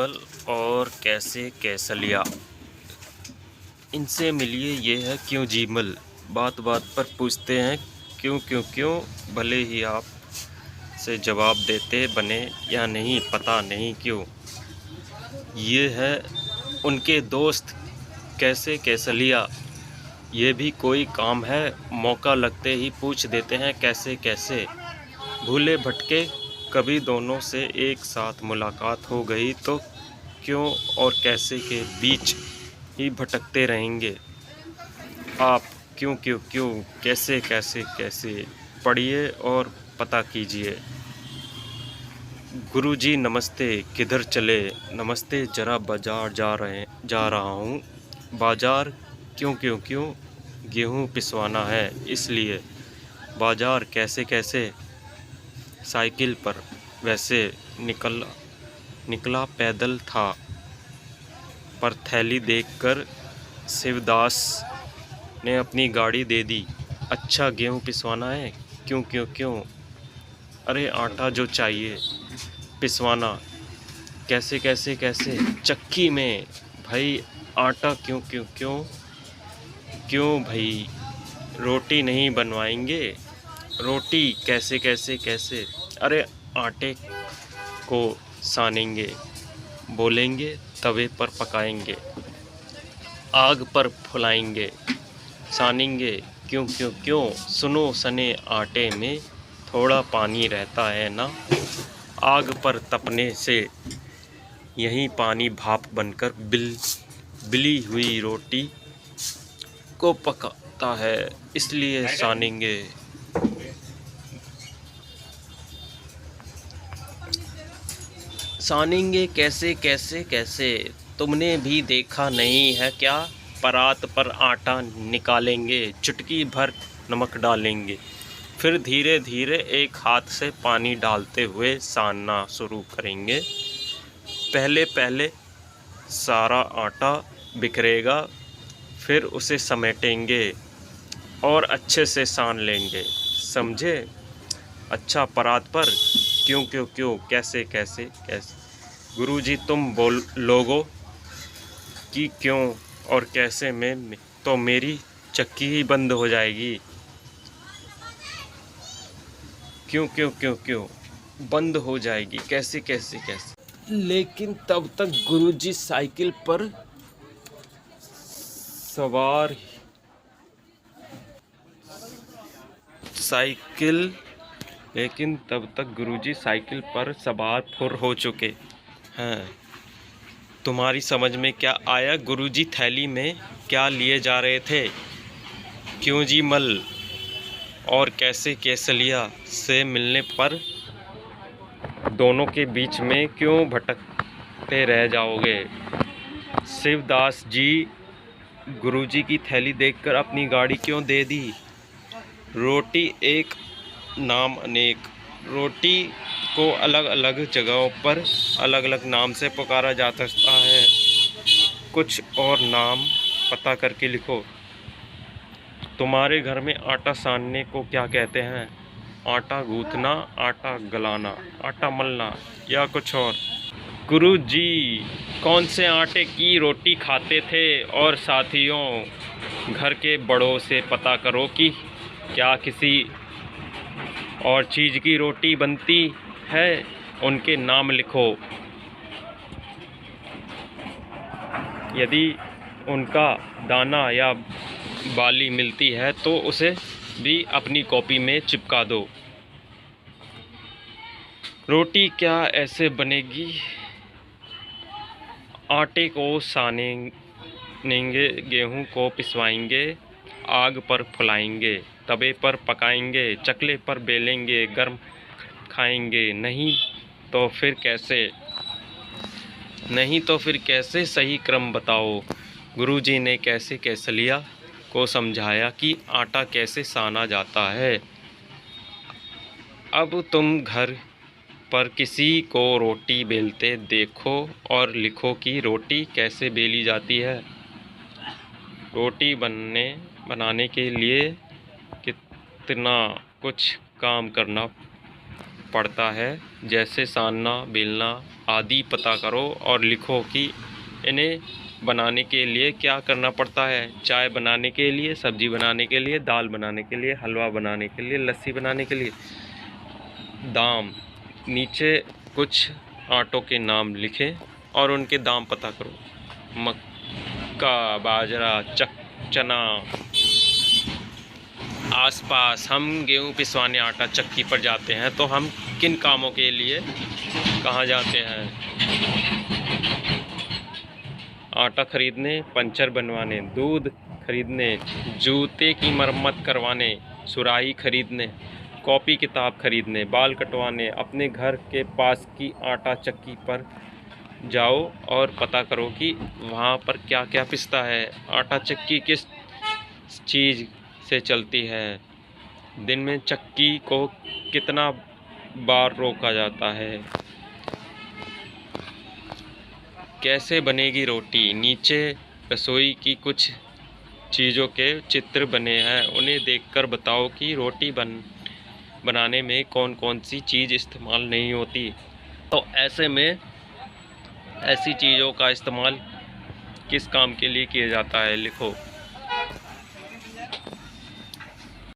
जीमल और कैसे कैसलिया, इनसे मिलिए। ये है क्यों जीमल, बात बात पर पूछते हैं क्यों क्यों क्यों। भले ही आप से जवाब देते बने या नहीं, पता नहीं क्यों। ये है उनके दोस्त कैसे कैसलिया। ये भी कोई काम है, मौका लगते ही पूछ देते हैं कैसे कैसे। भूले भटके कभी दोनों से एक साथ मुलाकात हो गई तो क्यों और कैसे के बीच ही भटकते रहेंगे आप। क्यों क्यों क्यों, कैसे कैसे कैसे, पढ़िए और पता कीजिए। गुरुजी नमस्ते, किधर चले? नमस्ते, जरा बाजार जा रहा हूँ। बाजार क्यों क्यों क्यों? गेहूँ पिसवाना है इसलिए। बाजार कैसे कैसे? साइकिल पर। वैसे निकला पैदल था, पर थैली देखकर शिवदास ने अपनी गाड़ी दे दी। अच्छा, गेहूँ पिसवाना है क्यों क्यों क्यों? अरे आटा जो चाहिए पिसवाना। कैसे कैसे कैसे? चक्की में। भाई आटा क्यों क्यों क्यों? क्यों भाई, रोटी नहीं बनवाएंगे? रोटी कैसे कैसे कैसे? अरे आटे को सानेंगे, बोलेंगे तवे पर पकाएंगे, आग पर फुलाएंगे, सानेंगे क्यों क्यों क्यों? सुनो सने आटे में थोड़ा पानी रहता है ना, आग पर तपने से यही पानी भाप बनकर बिली हुई रोटी को पकाता है, इसलिए सानेंगे। सानेंगे कैसे कैसे कैसे? तुमने भी देखा नहीं है क्या? परात पर आटा निकालेंगे, चुटकी भर नमक डालेंगे, फिर धीरे धीरे एक हाथ से पानी डालते हुए सानना शुरू करेंगे। पहले पहले सारा आटा बिखरेगा, फिर उसे समेटेंगे और अच्छे से सान लेंगे, समझे? अच्छा, परात पर क्यों क्यों क्यों, कैसे कैसे कैसे? गुरुजी तुम लोगों कि क्यों और कैसे में तो मेरी चक्की ही बंद हो जाएगी। क्यों क्यों क्यों क्यों बंद हो जाएगी? कैसे कैसे कैसे? लेकिन तब तक गुरुजी साइकिल पर सवार साइकिल लेकिन तब तक गुरुजी साइकिल पर सवार फुर हो चुके हैं। तुम्हारी समझ में क्या आया? गुरुजी थैली में क्या लिए जा रहे थे? क्यों जी मल और कैसे कैसलिया से मिलने पर दोनों के बीच में क्यों भटकते रह जाओगे? शिवदास जी गुरुजी की थैली देखकर अपनी गाड़ी क्यों दे दी? रोटी एक नाम अनेक। रोटी को अलग अलग जगहों पर अलग अलग नाम से पुकारा जाता है। कुछ और नाम पता करके लिखो। तुम्हारे घर में आटा सानने को क्या कहते हैं? आटा गूंथना, आटा गलाना, आटा मलना या कुछ और? गुरु जी कौन से आटे की रोटी खाते थे? और साथियों, घर के बड़ों से पता करो कि क्या किसी और चीज़ की रोटी बनती है, उनके नाम लिखो। यदि उनका दाना या बाली मिलती है तो उसे भी अपनी कॉपी में चिपका दो। रोटी क्या ऐसे बनेगी? आटे को सानेंगे, गेहूं को पिसवाएंगे, आग पर फुलाएंगे, तवे पर पकाएंगे, चकले पर बेलेंगे, गर्म खाएंगे। नहीं तो फिर कैसे? सही क्रम बताओ। गुरुजी ने कैसे कैसलिया को समझाया कि आटा कैसे साना जाता है। अब तुम घर पर किसी को रोटी बेलते देखो और लिखो कि रोटी कैसे बेली जाती है। रोटी बनाने के लिए कितना कुछ काम करना पड़ता है, जैसे सानना, बेलना आदि पता करो और लिखो कि इन्हें बनाने के लिए क्या करना पड़ता है। चाय बनाने के लिए, सब्जी बनाने के लिए, दाल बनाने के लिए, हलवा बनाने के लिए, लस्सी बनाने के लिए। दाम, नीचे कुछ आटों के नाम लिखें और उनके दाम पता करो। मक्का, बाजरा, चना। आसपास हम गेहूं पिसवाने आटा चक्की पर जाते हैं तो हम किन कामों के लिए कहाँ जाते हैं? आटा खरीदने, पंचर बनवाने, दूध खरीदने, जूते की मरम्मत करवाने, सुराही खरीदने, कॉपी किताब खरीदने, बाल कटवाने। अपने घर के पास की आटा चक्की पर जाओ और पता करो कि वहाँ पर क्या क्या पिसता है। आटा चक्की किस चीज़ से चलती है? दिन में चक्की को कितना बार रोका जाता है? कैसे बनेगी रोटी? नीचे रसोई की कुछ चीज़ों के चित्र बने हैं, उन्हें देखकर बताओ कि रोटी बनाने में कौन कौन सी चीज़ इस्तेमाल नहीं होती। तो ऐसे में ऐसी चीज़ों का इस्तेमाल किस काम के लिए किया जाता है, लिखो।